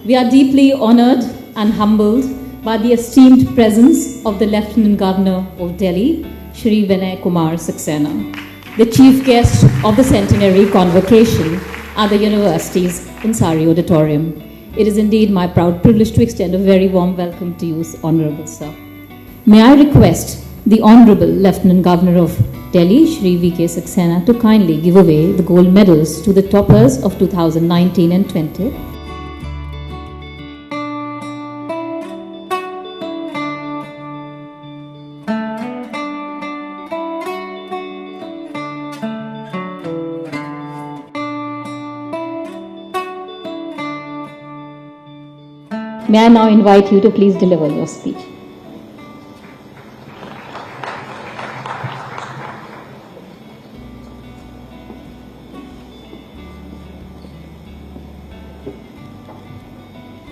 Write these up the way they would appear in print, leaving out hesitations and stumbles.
We are deeply honored and humbled by the esteemed presence of the Lieutenant Governor of Delhi, Shri Vinay Kumar Saxena, the chief guest of the centenary convocation at the University's Ansari Auditorium. It is indeed my proud privilege to extend a very warm welcome to you, Honorable Sir. May I request the Honorable Lieutenant Governor of Delhi, Shri V.K. Saxena, to kindly give away the gold medals to the toppers of 2019 and 20. May I now invite you to please deliver your speech.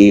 A++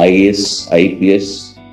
IAS, IPS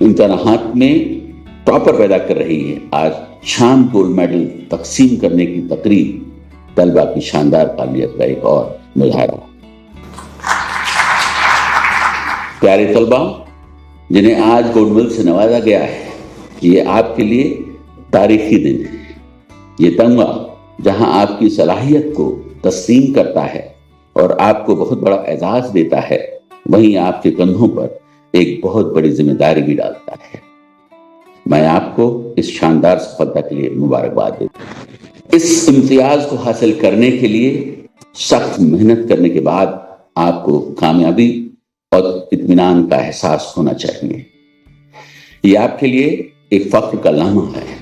امتحانات میں topper پیدا کر رہی ہے. آج شام gold medal تقسیم کرنے کی تقریب طلبہ کی شاندار قابلیت کا ایک اور مظاہرہ. پیارے طلبہ جنہیں آج گولڈ میڈل سے نوازا گیا ہے، یہ آپ کے لیے تاریخی دن ہے. یہ تمغہ جہاں آپ کی صلاحیت کو تسلیم کرتا ہے اور آپ کو بہت بڑا اعزاز دیتا ہے، وہیں آپ کے کندھوں پر ایک بہت بڑی ذمہ داری بھی ڈالتا ہے. میں آپ کو اس شاندار سفلتا کے لیے مبارکباد دیتا ہوں. اس امتیاز کو حاصل کرنے کے لیے سخت محنت کرنے کے بعد آپ کو کامیابی اور اطمینان کا احساس ہونا چاہیے. یہ آپ کے لیے ایک فخر کا لمحہ ہے،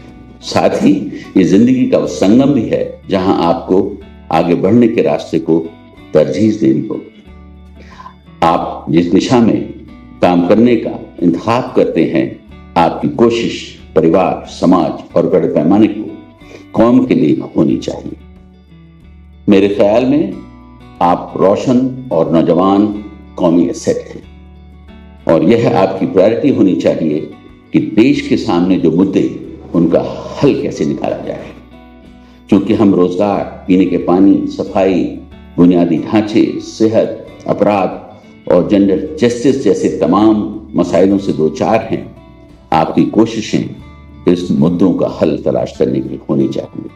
ساتھ ہی یہ زندگی کا وہ سنگم بھی ہے جہاں آپ کو آگے بڑھنے کے راستے کو ترجیح دینی ہوگی. آپ جس دشا میں کام کرنے کا انتخاب کرتے ہیں، آپ کی کوشش پریوار، سماج اور بڑے پیمانے کو قوم کے لیے ہونی چاہیے. میرے خیال میں آپ روشن اور نوجوان قومی ایسٹ ہیں، اور یہ آپ کی پرائرٹی ہونی چاہیے کہ دیش کے سامنے جو مدعے ان کا حل کیسے نکالا جائے. چونکہ ہم روزگار، پینے کے پانی، صفائی، بنیادی ڈھانچے، صحت، اپرادھ اور جنڈر جسٹس جیسے تمام مسائلوں سے دوچار ہیں، آپ کی کوششیں اس مدعوں کا حل تلاش کرنے کی ہونی چاہیے.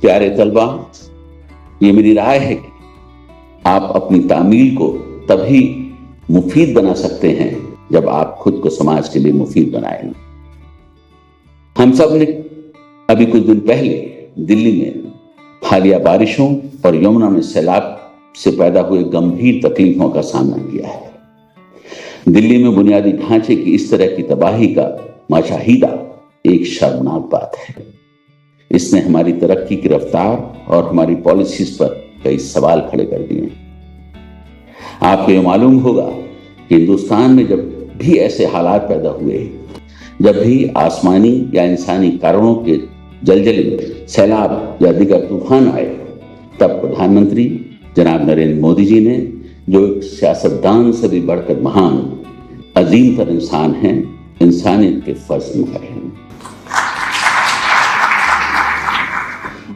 پیارے طلبہ، یہ میری رائے ہے کہ آپ اپنی تعمیل کو تبھی مفید بنا سکتے ہیں جب آپ خود کو سماج کے لیے مفید بنائیں گے. ہم سب نے ابھی کچھ دن پہلے دلی میں حالیہ بارشوں اور یمنا میں سیلاب سے پیدا ہوئے گمبھیر تکلیفوں کا سامنا کیا ہے. دلی میں بنیادی ڈھانچے کی اس طرح کی تباہی کا مشاہدہ ایک شرمناک بات ہے. اس نے ہماری ترقی کی رفتار اور ہماری پالیسیز پر کئی سوال کھڑے کر دیے ہیں. آپ کو یہ معلوم ہوگا کہ ہندوستان میں جب بھی ایسے حالات پیدا ہوئے، جب بھی آسمانی یا انسانی کارنوں کے زلزلے، سیلاب یا دیگر طوفان آئے، تب پردھان منتری جناب نریندر مودی جی نے، جو ایک سیاستدان سے بھی بڑھ کر مہان عظیم تر انسان ہیں، انسانیت کے فرض نبھائے ہیں.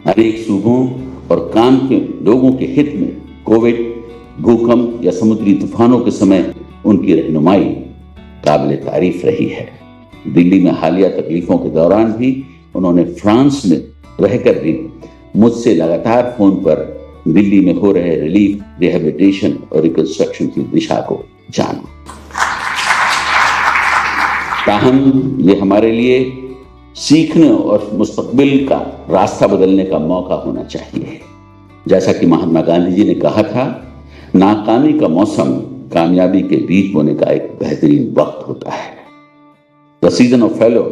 انیک صوبوں اور کام کے لوگوں کے ہت میں کووڈ، بھوکمپ یا سمندری طوفانوں کے سمے ان کی رہنمائی قابل تعریف رہی ہے. دلی میں حالیہ تکلیفوں کے دوران بھی انہوں نے فرانس میں رہ کر بھی مجھ سے لگاتار فون پر دلی میں ہو رہے ریلیف، ریہیبلیٹیشن اور ریکنسٹرکشن کی دشا کو جانا. تاہم یہ ہمارے لیے سیکھنے اور مستقبل کا راستہ بدلنے کا موقع ہونا چاہیے. جیسا کہ مہاتما گاندھی جی نے کہا تھا، ناکامی کا موسم کامیابی کے بیج بونے کا ایک بہترین وقت ہوتا ہے. The season of failure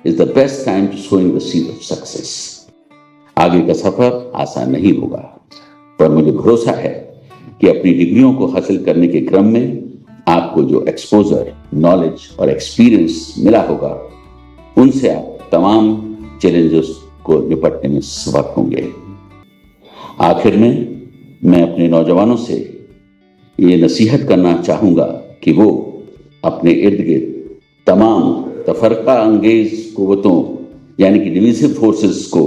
is the best time to sowing the seed of success. آگے کا سفر آسان نہیں ہوگا، پر مجھے بھروسہ ہے کہ اپنی ڈگریوں کو حاصل کرنے کے کرم میں آپ کو جو ایکسپوزر، نالج اور ایکسپیرئنس ملا ہوگا، ان سے آپ تمام چیلنجز کو نپٹنے میں سبق ہوں گے. آخر میں اپنے نوجوانوں سے یہ نصیحت کرنا چاہوں گا کہ وہ اپنے ارد گرد تمام تفرقہ انگیز قوتوں یعنی کہ ڈویژن فورسز کو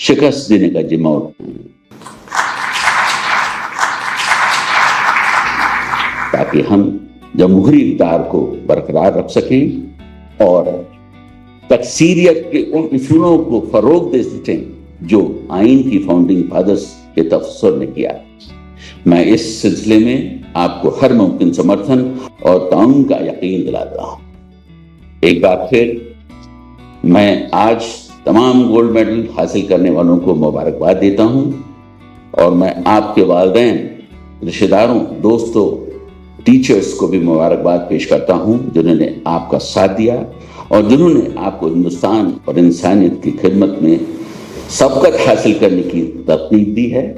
شکست دینے کا ذمہ اٹھائیں، تاکہ ہم جمہوری اقدار کو برقرار رکھ سکیں اور تکثیریت کے ان اصولوں کو فروغ دے سکیں جو آئین کی فاؤنڈنگ فادرز کے تفسر نے کیا. میں اس سلسلے میں آپ کو ہر ممکن سمرتھن اور تعاون کا یقین دلاتا ہوں. ایک بار پھر میں آج تمام گولڈ میڈل حاصل کرنے والوں کو مبارکباد دیتا ہوں، اور میں آپ کے والدین، رشتہ داروں، دوستوں، ٹیچرز کو بھی مبارکباد پیش کرتا ہوں جنہوں نے آپ کا ساتھ دیا اور جنہوں نے آپ کو ہندوستان اور انسانیت کی خدمت میں سبقت حاصل کرنے کی ترغیب دی ہے.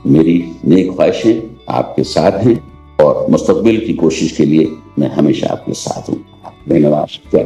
میری نیک خواہشیں آپ کے ساتھ ہیں اور مستقبل کی کوشش کے لیے میں ہمیشہ آپ کے ساتھ ہوں. دھنیہ واد.